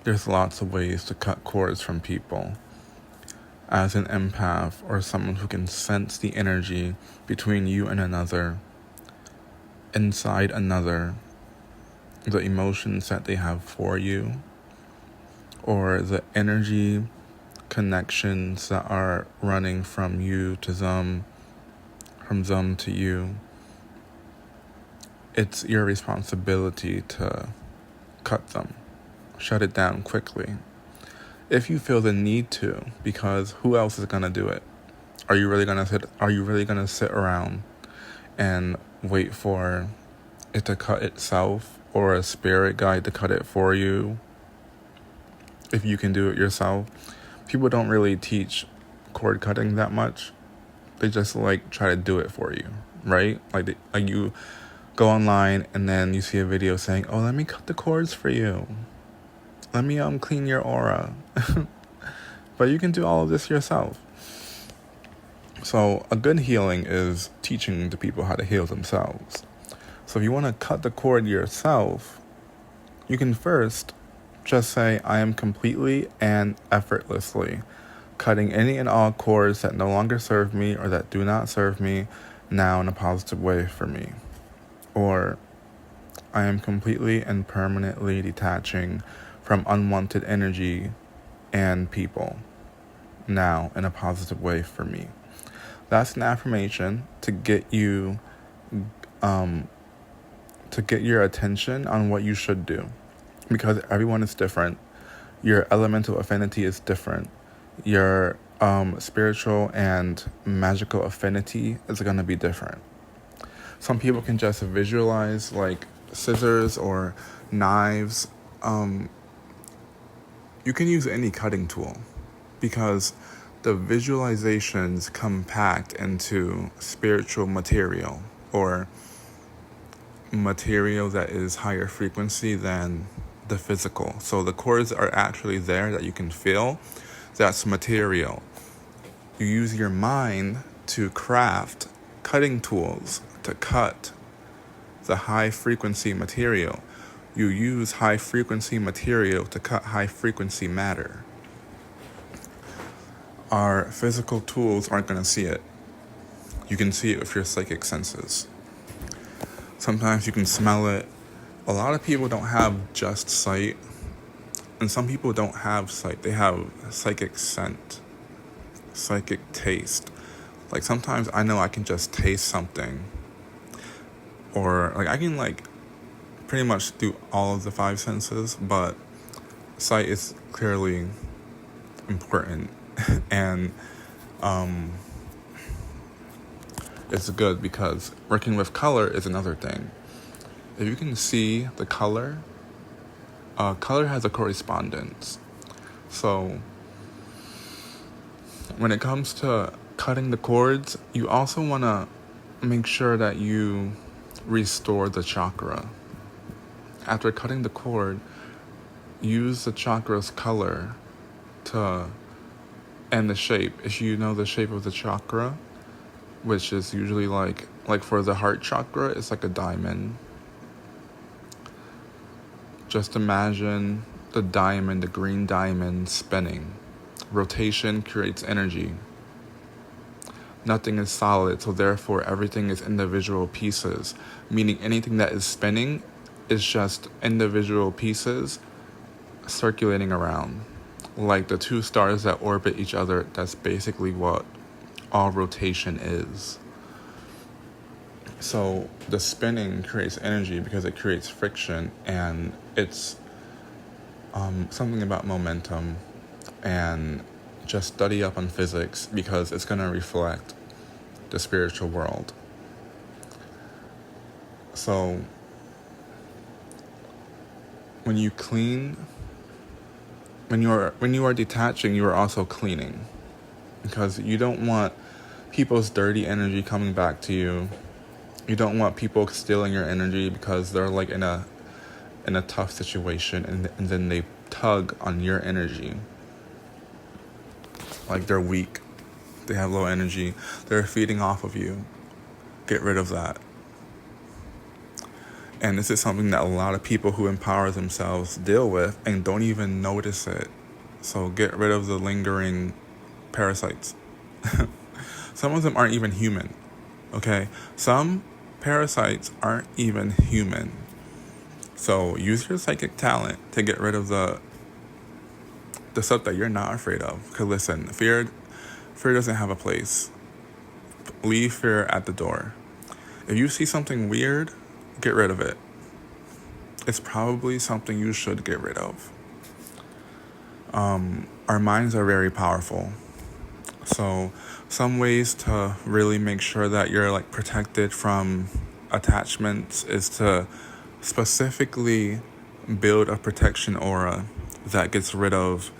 there's lots of ways to cut cords from people. As an empath or someone who can sense the energy between you and another, inside another, the emotions that they have for you, or the energy connections that are running from you to them, from them to you, it's your responsibility to cut them, shut it down quickly. If you feel the need to, because who else is gonna do it? Are you really gonna sit around and wait for it to cut itself, or a spirit guide to cut it for you? If you can do it yourself. People don't really teach cord cutting that much. They just try to do it for you, right? Like you go online and then you see a video saying, "Oh, let me cut the cords for you. Let me clean your aura." But you can do all of this yourself. So a good healing is teaching the people how to heal themselves. So if you want to cut the cord yourself, you can first just say, "I am completely and effortlessly cutting any and all cords that no longer serve me or that do not serve me now in a positive way for me." Or, "I am completely and permanently detaching from unwanted energy and people now in a positive way for me." That's an affirmation to get you, to get your attention on what you should do. Because everyone is different. Your elemental affinity is different. Your spiritual and magical affinity is going to be different. Some people can just visualize scissors or knives. You can use any cutting tool because the visualizations compact into spiritual material or material that is higher frequency than the physical. So the cords are actually there that you can feel. That's material. You use your mind to craft cutting tools to cut the high frequency material. You use high frequency material to cut high frequency matter. Our physical tools aren't going to see it. You can see it with your psychic senses. Sometimes you can smell it. A lot of people don't have just sight, and some people don't have sight. They have psychic scent, psychic taste. Sometimes I know I can just taste something, or I can pretty much do all of the five senses, but sight is clearly important, and it's good because working with color is another thing. If you can see the color, color has a correspondence. So when it comes to cutting the cords, you also want to make sure that you restore the chakra. After cutting the cord, use the chakra's color and the shape. If you know the shape of the chakra, which is usually like for the heart chakra, it's like a diamond. Just imagine the diamond, the green diamond, spinning. Rotation creates energy. Nothing is solid, so therefore everything is individual pieces, meaning anything that is spinning is just individual pieces circulating around. Like the two stars that orbit each other, that's basically what all rotation is. So the spinning creates energy because it creates friction, and it's something about momentum. And just study up on physics because it's going to reflect the spiritual world. So when you clean, when you are detaching, you are also cleaning, because you don't want people's dirty energy coming back to you. You don't want people stealing your energy because they're in a tough situation, and then they tug on your energy. They're weak, they have low energy, they're feeding off of you. Get rid of that. And this is something that a lot of people who empower themselves deal with and don't even notice it. So get rid of the lingering parasites. Some of them aren't even human, okay? Some parasites aren't even human. So use your psychic talent to get rid of the stuff that you're not afraid of. Because listen, fear doesn't have a place. Leave fear at the door. If you see something weird, get rid of it. It's probably something you should get rid of. Our minds are very powerful. So some ways to really make sure that you're like protected from attachments is to specifically build a protection aura that gets rid of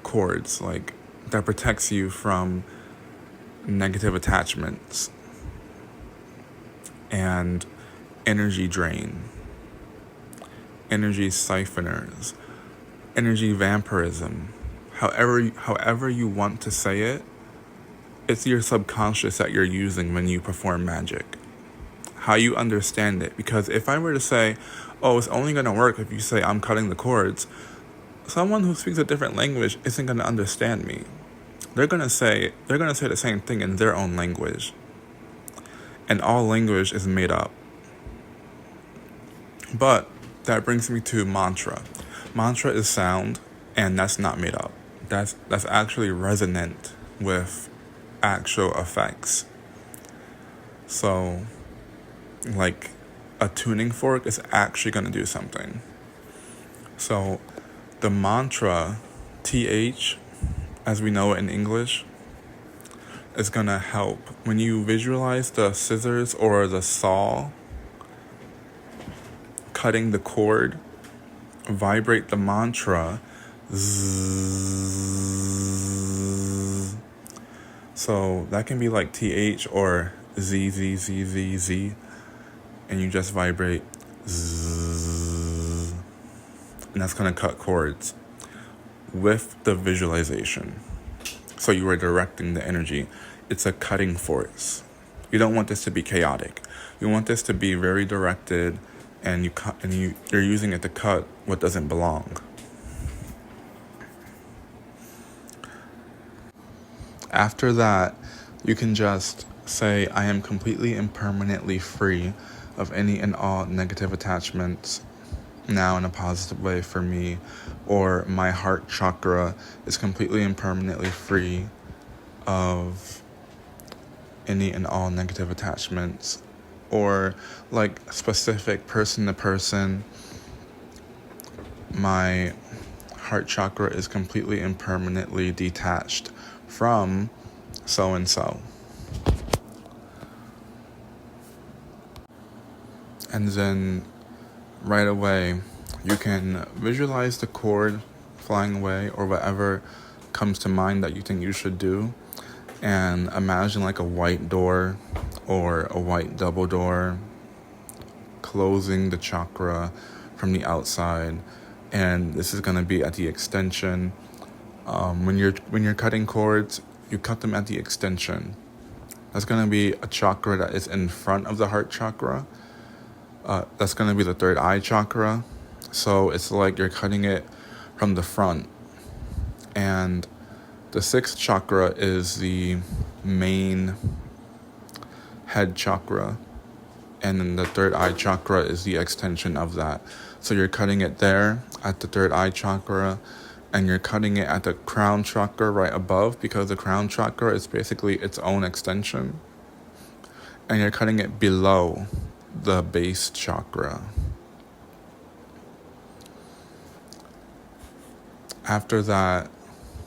cords, like that protects you from negative attachments and energy drain, energy siphoners, energy vampirism. However you want to say it, it's your subconscious that you're using when you perform magic. How you understand it. Because if I were to say, oh, it's only going to work if you say I'm cutting the cords, someone who speaks a different language isn't going to understand me. They're going to say the same thing in their own language. And all language is made up. But that brings me to mantra. Mantra is sound, and that's not made up. That's actually resonant with actual effects. So, like, a tuning fork is actually going to do something. So, the mantra, TH, as we know it in English, is going to help. When you visualize the scissors or the saw cutting the cord, vibrate the mantra, zzzz. So that can be like TH or zzzz, and you just vibrate zzz, and that's going to cut cords with the visualization. So you are directing the energy. It's a cutting force. You don't want this to be chaotic. You want this to be very directed, and you're using it to cut what doesn't belong. After that, you can just say, I am completely and permanently free of any and all negative attachments now in a positive way for me, or my heart chakra is completely and permanently free of any and all negative attachments, or like specific person to person, my heart chakra is completely and permanently detached from so and so. And then right away you can visualize the cord flying away or whatever comes to mind that you think you should do, and imagine like a white door or a white double door closing the chakra from the outside. And this is going to be at the extension. When you're cutting cords, you cut them at the extension. That's going to be a chakra that is in front of the heart chakra. That's going to be the third eye chakra. So it's like you're cutting it from the front. And the sixth chakra is the main head chakra. And then the third eye chakra is the extension of that. So you're cutting it there at the third eye chakra, and you're cutting it at the crown chakra right above, because the crown chakra is basically its own extension. And you're cutting it below the base chakra. After that,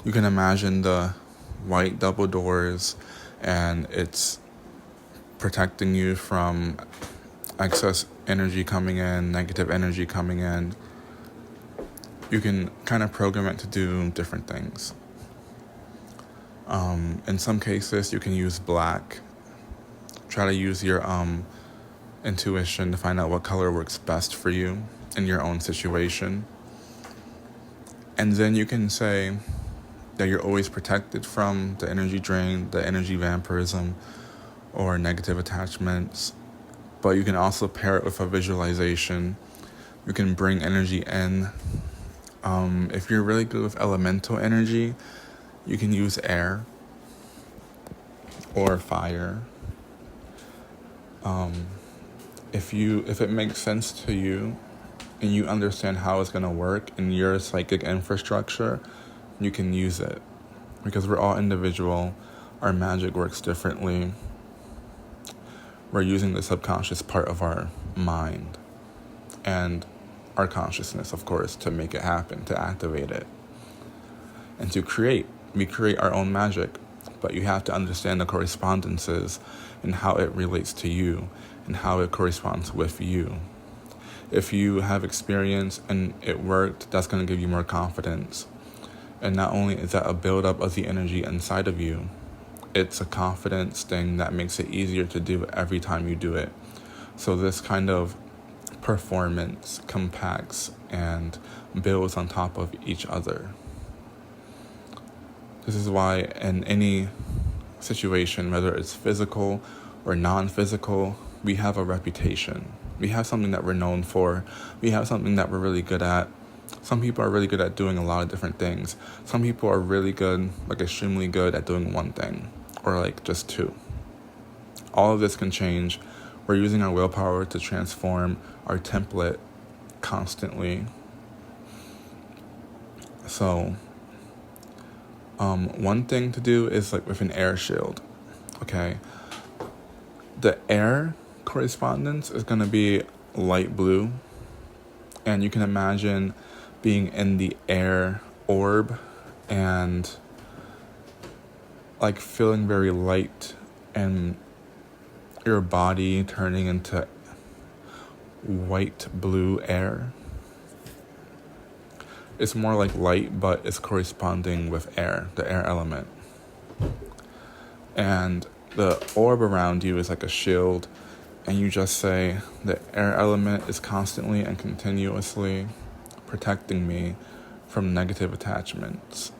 you can imagine the white double doors, and it's protecting you from excess energy coming in, negative energy coming in. You can kind of program it to do different things. In some cases, you can use black. Try to use your intuition to find out what color works best for you in your own situation. And then you can say that you're always protected from the energy drain, the energy vampirism, or negative attachments. But you can also pair it with a visualization. You can bring energy in. If you're really good with elemental energy, you can use air or fire. If it makes sense to you and you understand how it's going to work in your psychic infrastructure, you can use it. Because we're all individual. Our magic works differently. We're using the subconscious part of our mind and our consciousness, of course, to make it happen, to activate it. And to create. We create our own magic. But you have to understand the correspondences and how it relates to you and how it corresponds with you. If you have experience and it worked, that's going to give you more confidence. And not only is that a buildup of the energy inside of you, it's a confidence thing that makes it easier to do every time you do it. So this kind of performance compacts and builds on top of each other. This is why in any situation, whether it's physical or non-physical, we have a reputation. We have something that we're known for. We have something that we're really good at. Some people are really good at doing a lot of different things. Some people are really good, like extremely good at doing one thing, or like just two. All of this can change. We're using our willpower to transform our template constantly. So, one thing to do is like with an air shield, okay? The air correspondence is going to be light blue, and you can imagine being in the air orb and like feeling very light and your body turning into white blue air. It's more like light, but it's corresponding with air, the air element. And the orb around you is like a shield, and you just say, the air element is constantly and continuously protecting me from negative attachments.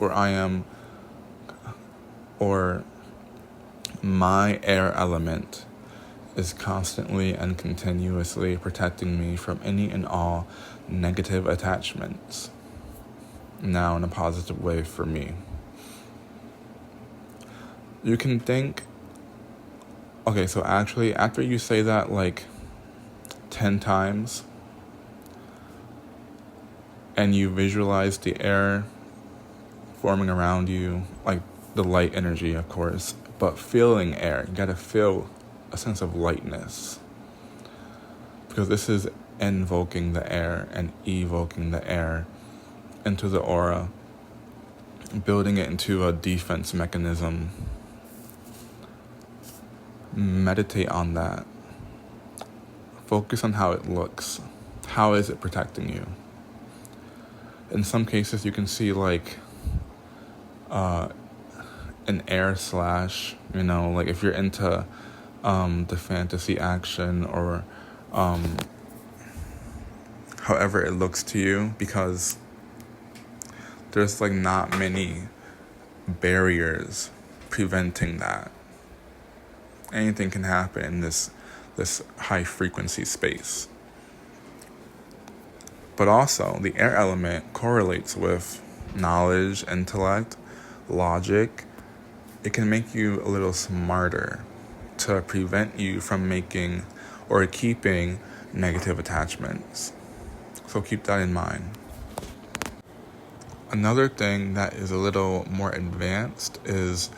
Or my air element is constantly and continuously protecting me from any and all negative attachments. Now in a positive way for me. You can think, okay, so actually after you say that like 10 times and you visualize the air forming around you, like the light energy, of course, but feeling air, you gotta feel a sense of lightness. Because this is invoking the air and evoking the air into the aura, building it into a defense mechanism. Meditate on that. Focus on how it looks. How is it protecting you? In some cases, you can see like an air slash, like if you're into the fantasy action or however it looks to you, because there's like not many barriers preventing that. Anything can happen in this high frequency space. But also, the air element correlates with knowledge, intellect, logic. It can make you a little smarter to prevent you from making or keeping negative attachments. So keep that in mind. Another thing that is a little more advanced is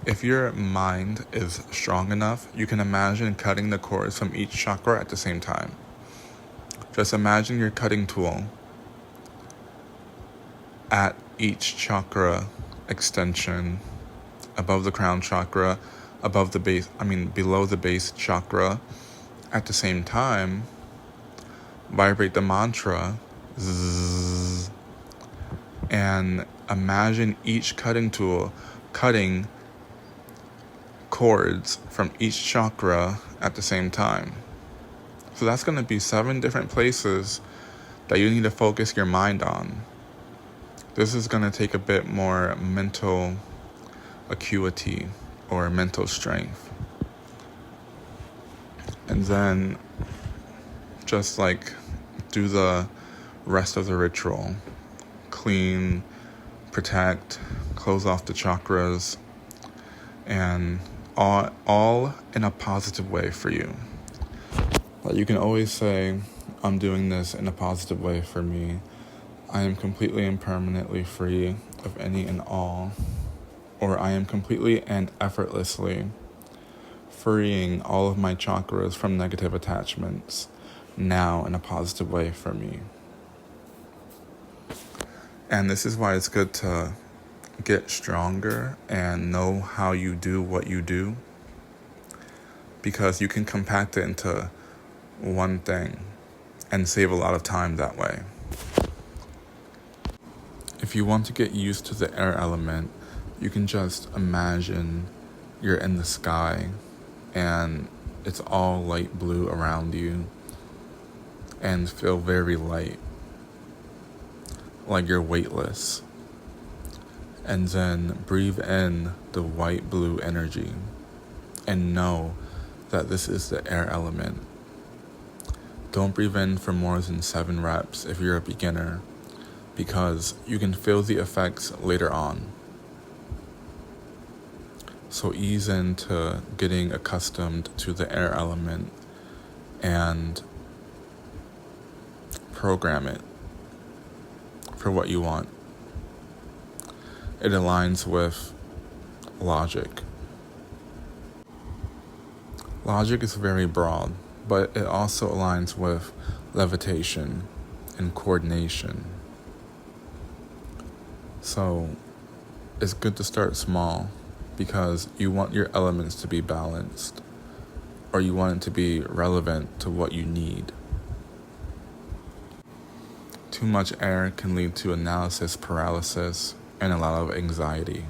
if your mind is strong enough, you can imagine cutting the cords from each chakra at the same time. Just imagine your cutting tool at each chakra extension, above the crown chakra, below the base chakra. At the same time, vibrate the mantra, zzzz, and imagine each cutting tool cutting cords from each chakra at the same time. So that's going to be 7 different places that you need to focus your mind on. This is going to take a bit more mental acuity or mental strength. And then just like do the rest of the ritual. Clean, protect, close off the chakras, and all in a positive way for you. But you can always say, I'm doing this in a positive way for me. I am completely and permanently free of any and all, or I am completely and effortlessly freeing all of my chakras from negative attachments now in a positive way for me. And this is why it's good to get stronger and know how you do what you do, because you can compact it into one thing and save a lot of time that way. If you want to get used to the air element, you can just imagine you're in the sky and it's all light blue around you and feel very light, like you're weightless. And then breathe in the white blue energy and know that this is the air element. Don't breathe in for more than 7 reps if you're a beginner, because you can feel the effects later on. So ease into getting accustomed to the air element and program it for what you want. It aligns with logic. Logic is very broad, but it also aligns with levitation and coordination. So it's good to start small because you want your elements to be balanced, or you want it to be relevant to what you need. Too much air can lead to analysis paralysis and a lot of anxiety.